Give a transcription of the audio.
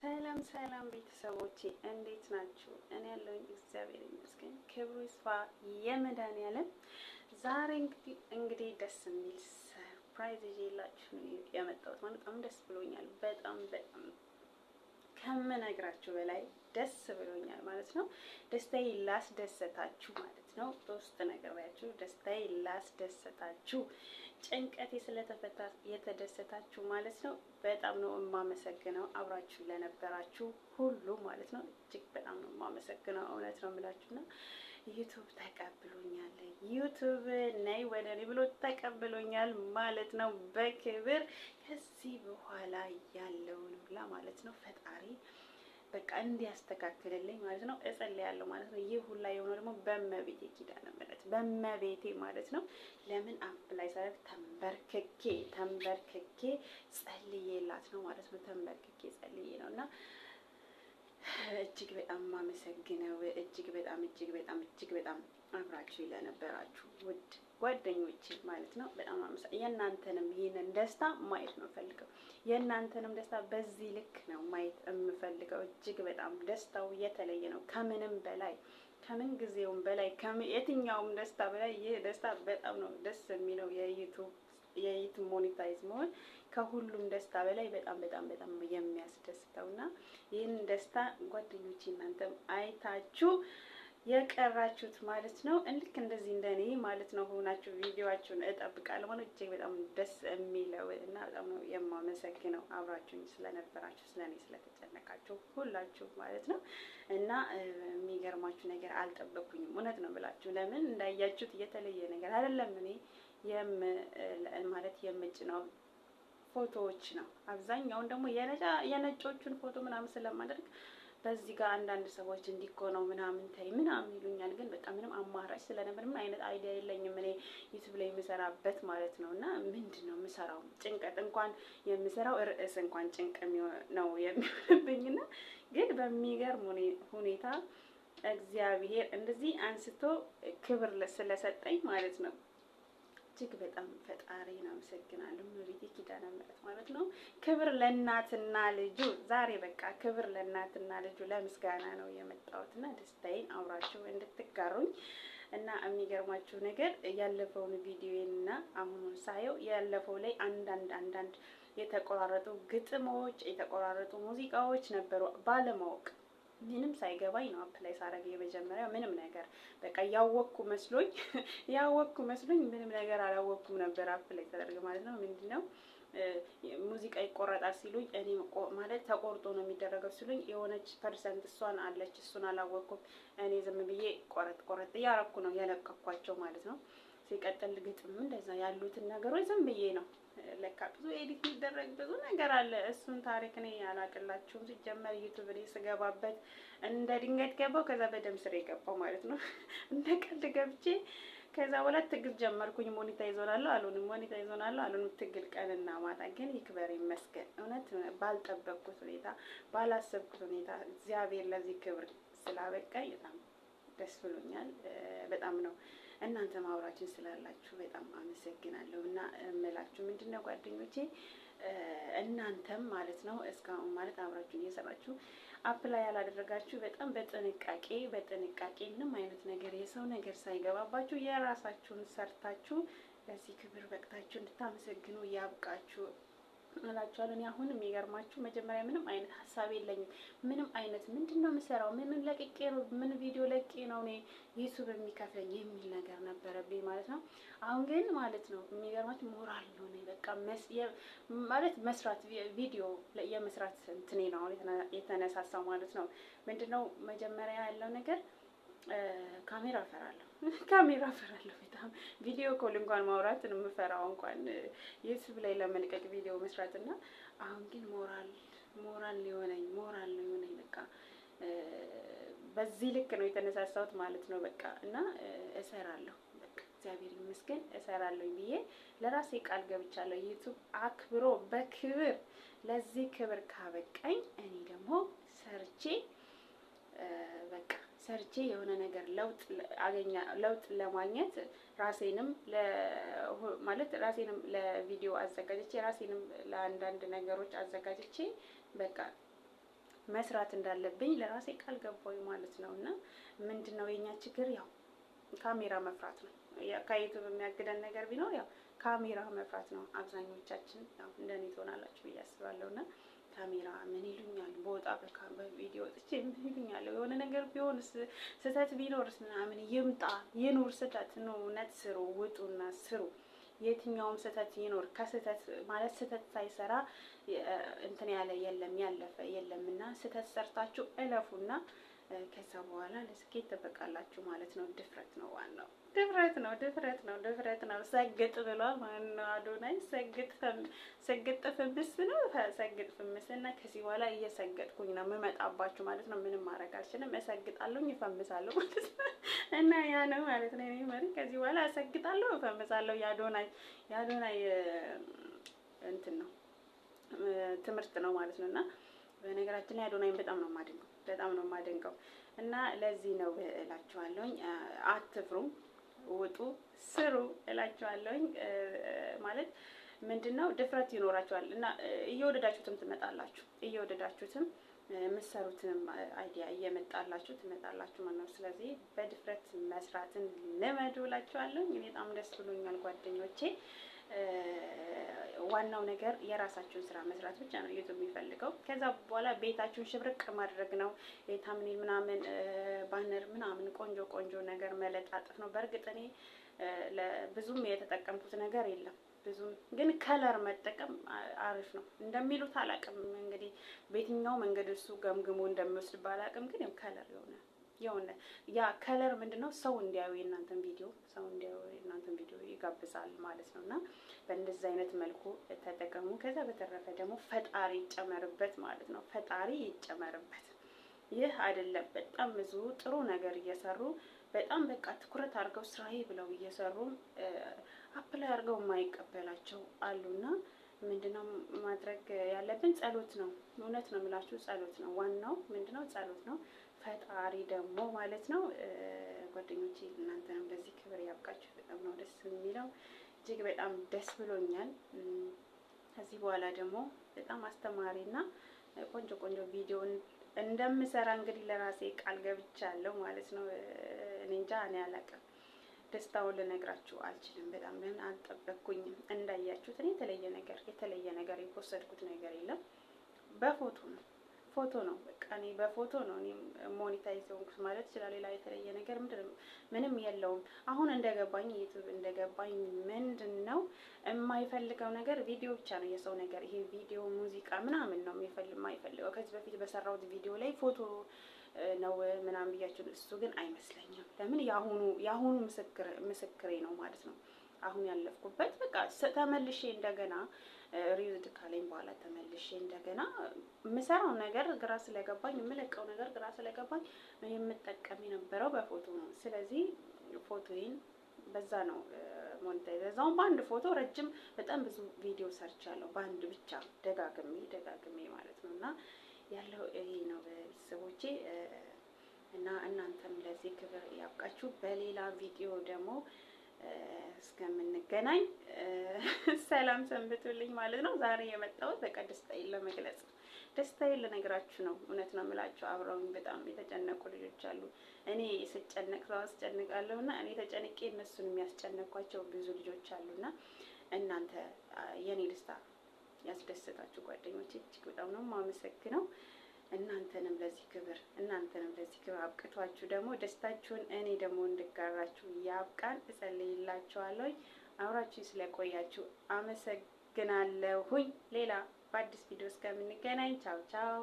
ሰላም ሰላም ቤተሰቦቼ እንዴት ናችሁ? እኔ ያለሁኝ እግዚአብሔር ይመስገን፣ ክብሩ ይስፋ የመድኃኒዓለም። ዛሬ እንግዲህ ደስ የሚል ሰርፕራይዝ ይዤላችሁ ነው የመጣሁት። ማለት በጣም ደስ ብሎኛል። በጣም ከምነግራችሁ በላይ ደስ ብሎኛል ማለት ነው። ደስታዬ ላስደሰታችሁ ማለት ነው። በውስጥ ነግሬያችሁ ደስታዬ ላስደሰታችሁ፣ ጭንቀቴ ስለተፈታ የተደሰታችሁ ማለት ነው። በጣም ነው የማመሰግነው አብራችሁ ለነበራችሁ ሁሉ ማለት ነው። እጅግ በጣም ነው የማመሰግነው። እውነት ነው የምላችሁና ዩቲዩብ ተቀብሎኛል። ዩቲዩብ ነይ ወደ እኔ ብሎ ተቀብሎኛል ማለት ነው በክብር። ከዚህ በኋላ ያለውን ሁላ ማለት ነው ፈጣሪ በቃ እንዲያስተካክልልኝ ማለት ነው እጸልያለሁ ማለት ነው። ይህ ሁላ የሆነው ደግሞ በእመቤቴ ኪዳነ ምሕረት በእመቤቴ ማለት ነው። ለምን አፕላይ ሳደርግ ተንበርክኬ ጸልዬላት ነው ማለት ነው። ተንበርክኬ ጸልዬ ነው እና እጅግ በጣም ማመሰግነው። እጅግ በጣም አብራችሁ ለነበራችሁ ውድ ጓደኞቼ ማለት ነው በጣም የእናንተንም ይሄንን ደስታ ማየት ነው ፈልገው። የእናንተንም ደስታ በዚህ ልክ ነው ማየት የምፈልገው። እጅግ በጣም ደስታው የተለየ ነው። ከምንም በላይ ከምን ጊዜውም በላይ የትኛውም ደስታ በላይ ይህ ደስታ በጣም ነው ደስ የሚለው። የዩቲዩብ ሞኔታይዝ መሆን ከሁሉም ደስታ በላይ በጣም የሚያስደስተውና ይህን ደስታ ጓደኞቼ እናንተም አይታችሁ የቀራችሁት ማለት ነው። ልክ እንደዚህ እንደኔ ማለት ነው ሆናችሁ ቪዲዮአችሁን እጠብቃለሁ ማለት እጅግ በጣም ደስ የሚለው እና በጣም ነው የማመሰግነው አብራችሁኝ ስለነበራችሁ ስለኔ ስለተጨነቃችሁ ሁላችሁ ማለት ነው። እና የሚገርማችሁ ነገር አልጠበኩኝም፣ እውነት ነው ብላችሁ። ለምን እንዳያችሁት የተለየ ነገር አይደለም። እኔ ማለት የምጭነው ፎቶዎች ነው አብዛኛውን ደግሞ የነጮቹን ፎቶ ምናምን ስለማደርግ በዚህ ጋር አንዳንድ ሰዎች እንዲኮነው ምናምን ታይ ምናምን ይሉኛል። ግን በቃ ምንም አማራጭ ስለነበር ምን አይነት አይዲያ የለኝም እኔ ዩቲዩብ ላይ የምሰራበት ማለት ነው። እና ምንድነው የምሰራው ጭንቀት እንኳን የምሰራው ርዕስ እንኳን ጭንቅ ነው የሚሆንብኝና ግን በሚገርም ሁኔታ እግዚአብሔር እንደዚህ አንስቶ ክብር ስለሰጠኝ ማለት ነው እጅግ በጣም ፈጣሪን አመሰግናለሁ። እመቤቴ ኪዳነ ምሕረት ማለት ነው። ክብር ለእናትና ልጁ። ዛሬ በቃ ክብር ለእናትና ልጁ ለምስጋና ነው የመጣሁትና ደስታዬን አውራችሁ እንድትጋሩኝ እና የሚገርማችሁ ነገር ያለፈውን ቪዲዮና አሁኑን ሳየው ያለፈው ላይ አንዳንድ የተቆራረጡ ግጥሞች የተቆራረጡ ሙዚቃዎች ነበሩ ባለማወቅ ምንም ሳይገባኝ ነው አፕላይ ሳረግ የመጀመሪያው ምንም ነገር በቃ ያወቅኩ መስሎኝ ምንም ነገር አላወቅኩም ነበር አፕላይ ተደርገ ማለት ነው። ምንድነው ሙዚቃ ይቆረጣል ሲሉኝ እኔ ማለት ተቆርጦ ነው የሚደረገው ሲሉኝ የሆነች ፐርሰንት እሷን አለች እሱን አላወቅኩም። እኔ ዝም ብዬ ቆረጥ ያረኩ ነው ያለቀኳቸው ማለት ነው። ሲቀጥል ግጥም እንደዛ ያሉትን ነገሮች ዝም ብዬ ነው ለካ ብዙ ኤዲት የሚደረግ ብዙ ነገር አለ። እሱን ታሪክ እኔ ያላቅላችሁም። ሲጀመር ዩቲዩብ ላይ ስገባበት እንደ ድንገት ገባው፣ ከዛ በደም ስር የገባው ማለት ነው። እንደ ቀልድ ገብቼ ከዛ በኋላ ትግል ጀመርኩኝ። ሞኔታይዝ ሆናለሁ አሉንም ትግል ቀንና ማታ። ግን ይክበር ይመስገን እውነት ባልጠበቅኩት ሁኔታ ባላሰብኩት ሁኔታ እግዚአብሔር ለዚህ ክብር ስላበቃኝ በጣም ደስ ብሎኛል። በጣም ነው እናንተ ማውራችን ስላላችሁ በጣም አመሰግናለሁ። እና እምላችሁ ምንድነው ጓደኞቼ እናንተም ማለት ነው እስካሁን ማለት አብራችሁ እየሰራችሁ አፕላይ ያላደረጋችሁ በጣም በጥንቃቄ ምንም አይነት ነገር የሰው ነገር ሳይገባባችሁ የራሳችሁን ሰርታችሁ ለዚህ ክብር በቅታችሁ እንድታመሰግኑ ያብቃችሁ እላችኋለሁ። እኔ አሁን የሚገርማችሁ መጀመሪያ ምንም አይነት ሀሳብ የለኝም። ምንም አይነት ምንድነው የምሰራው ምን ቪዲዮ ለቄ ነው እኔ ዩቲዩብ የሚከፍለኝ የሚል ነገር ነበረብኝ ማለት ነው። አሁን ግን ማለት ነው የሚገርማችሁ ሞራል ነው እኔ በቃ ማለት መስራት ቪዲዮ የመስራት እንትኔ ነው የተነሳሳው ማለት ነው። ምንድነው መጀመሪያ ያለው ነገር ካሜራ ፈራለሁ በጣም ቪዲዮ ኮል እንኳን ማውራት ነው የምፈራው እንኳን ዩቲዩብ ላይ ለመልቀቅ ቪዲዮ መስራትና አሁን ግን ሞራል ነው የሆነኝ በቃ በዚህ ልክ ነው የተነሳሳሁት ማለት ነው። በቃ እና እሰራለሁ በቃ እግዚአብሔር ይመስገን እሰራለሁ ብዬ ለራሴ ቃል ገብቻለሁ። ዩቲዩብ አክብሮ በክብር ለዚህ ክብር ካበቃኝ እኔ ደግሞ ሰርቼ የሆነ ነገር ለውጥ ለማግኘት ራሴንም ለቪዲዮ አዘጋጅቼ ራሴንም ለአንዳንድ ነገሮች አዘጋጅቼ በቃ መስራት እንዳለብኝ ለራሴ ቃል ገባሁ ማለት ነው። እና ምንድነው የኛ ችግር? ያው ካሜራ መፍራት ነው። ከዩቲዩብ የሚያግደን ነገር ቢኖር ያው ካሜራ መፍራት ነው። አብዛኞቻችን ያው እንደኔ ትሆናላችሁ ብዬ አስባለሁ። እና ካሜራ ምን ይሉኛል በወጣ በቪዲዮ ወጥቼ ምን ይሉኛል፣ የሆነ ነገር ቢሆንስ ስህተት ቢኖርስ ምናምን ይምጣ ይኑር፣ ስህተት ነው። እውነት ስሩ፣ ውጡና ስሩ። የትኛውም ስህተት ይኖር ከስህተት ማለት ስህተት ሳይሰራ እንትን ያለ የለም ያለፈ የለምና ስህተት ሰርታችሁ እለፉና ከዛ በኋላ ለስኬት ተበቃላችሁ ማለት ነው። ድፍረት ነው ዋናው። ድፍረት ነው። ሰግጥ ብሏል ማለት ነው አዶናይ። ሰግጥ ፍምስ ነው ሰግጥ ፍምስ። እና ከዚህ በኋላ እየሰገጥኩኝ ነው የምመጣባችሁ ማለት ነው። ምንም ማድረግ አልችልም። እሰግጣለሁ፣ እፈምሳለሁ ማለት ነው። እና ያ ነው ማለት ነው። እኔ መሪ ከዚህ በኋላ እሰግጣለሁ፣ እፈምሳለሁ። የአዶናይ እንትን ነው ትምህርት ነው ማለት ነው። እና በነገራችን ላይ አዶናይን በጣም ነው የማደንቀው። እና ለዚህ ነው እላችኋለሁኝ፣ አትፍሩም፣ ውጡ፣ ስሩ እላችኋለሁኝ። ማለት ምንድነው ድፍረት ይኖራችኋል እና እየወደዳችሁትም ትመጣላችሁ። እየወደዳችሁትም የምትሰሩትንም አይዲያ እየመጣላችሁ ትመጣላችሁ ማለት ነው። ስለዚህ በድፍረት መስራትን ልመዱ እላችኋለሁኝ። እኔ በጣም ደስ ብሎኛል ጓደኞቼ። ዋናው ነገር የራሳችሁን ስራ መስራት ብቻ ነው ዩቲዩብ የሚፈልገው። ከዛ በኋላ ቤታችሁን ሽብርቅ ማድረግ ነው። የታምኔል ምናምን ባነር ምናምን ቆንጆ ነገር መለጣጠፍ ነው። በእርግጥ እኔ ብዙም የተጠቀምኩት ነገር የለም። ብዙም ግን ከለር መጠቀም አሪፍ ነው እንደሚሉት አላውቅም። እንግዲህ በየትኛው መንገድ እሱ ገምግሞ እንደሚወስድ ባላውቅም፣ ግን ከለር የሆነ ያ ከለር ምንድነው ሰው እንዲያዩ የእናንተን ቪዲዮ ይጋብዛል ማለት ነውና በእንደዚህ አይነት መልኩ ተጠቀሙ። ከዛ በተረፈ ደግሞ ፈጣሪ ይጨመርበት ማለት ነው። ፈጣሪ ይጨመርበት። ይህ አይደለም በጣም ብዙ ጥሩ ነገር እየሰሩ በጣም በቃ ትኩረት አድርገው ስራዬ ብለው እየሰሩ አፕላይ አድርገው የማይቀበላቸው አሉና ምንድነው ማድረግ ያለብን? ጸሎት ነው። እውነት ነው የምላችሁ ጸሎት ነው ዋናው። ምንድነው ጸሎት ነው። ፈጣሪ ደግሞ ማለት ነው ጓደኞቼ እናንተንም ለዚህ ክብር ያብቃችሁ። በጣም ነው ደስ የሚለው። እጅግ በጣም ደስ ብሎኛል። ከዚህ በኋላ ደግሞ በጣም አስተማሪና ቆንጆ ቪዲዮ እንደምሰራ እንግዲህ ለራሴ ቃል ገብቻለሁ ማለት ነው። እኔ እንጃ እኔ አላውቅም። ደስታውን ልነግራችሁ አልችልም። በጣም ለምን አልጠበቅኩኝም። እንዳያችሁት እኔ የተለየ ነገር የወሰድኩት ነገር የለም። ፎቶ ነው በቃ እኔ በፎቶ ነው እኔ ሞኔታይዝ ሆንኩት ማለት ይችላል። ሌላ የተለየ ነገር ምንም የለውም። አሁን እንደገባኝ ዩቲዩብ ምንድነው የማይፈልገው ነገር ቪዲዮ ብቻ ነው። የሰው ነገር ይሄ ቪዲዮ ሙዚቃ ምናምን ነው የማይፈልገው። ከዚህ በፊት በሰራሁት ቪዲዮ ላይ ፎቶ ነው ምናምን ብያችሁ፣ እሱ ግን አይመስለኝም። ለምን ያሁኑ ምስክሬ ነው ማለት ነው። አሁን ያለፍኩበት በቃ ተመልሼ እንደገና ሪዩድ ካለኝ በኋላ ተመልሼ እንደገና የምሰራው ነገር ግራ ስለገባኝ የምለቀው ነገር ግራ ስለገባኝ የምጠቀም የነበረው በፎቶ ነው። ስለዚህ ፎቶዬን በዛ ነው ሞኔታይዝ። በአንድ ፎቶ ረጅም በጣም ብዙ ቪዲዮ ሰርቻለሁ፣ በአንድ ብቻ ደጋግሜ ማለት ነው። እና ያለው ይሄ ነው ቤተሰቦቼ። እና እናንተም ለዚህ ክብር ያብቃችሁ። በሌላ ቪዲዮ ደግሞ እስከምንገናኝ ሰላም ሰንብቱልኝ ማለት ነው። ዛሬ የመጣሁት በቃ ደስታዬን ለመግለጽ ደስታዬን ልነግራችሁ ነው። እውነት ነው የምላችሁ። አብረውኝ በጣም የተጨነቁ ልጆች አሉ። እኔ ስጨነቅ ሰው አስጨንቃለሁና እኔ ተጨንቄ እነሱን የሚያስጨነቋቸው ብዙ ልጆች አሉና እናንተ የኔ ደስታ ያስደስታችሁ ጓደኞቼ እጅግ በጣም ነው የማመሰግነው። እናንተንም ለዚህ ክብር አብቅቷችሁ ደግሞ ደስታችሁን እኔ ደግሞ እንድጋራችሁ ያብቃን እጸልይላችኋለሁ። አብራችሁ ስለቆያችሁ አመሰግናለሁኝ። ሌላ በአዲስ ቪዲዮ እስከምንገናኝ ቻው ቻው።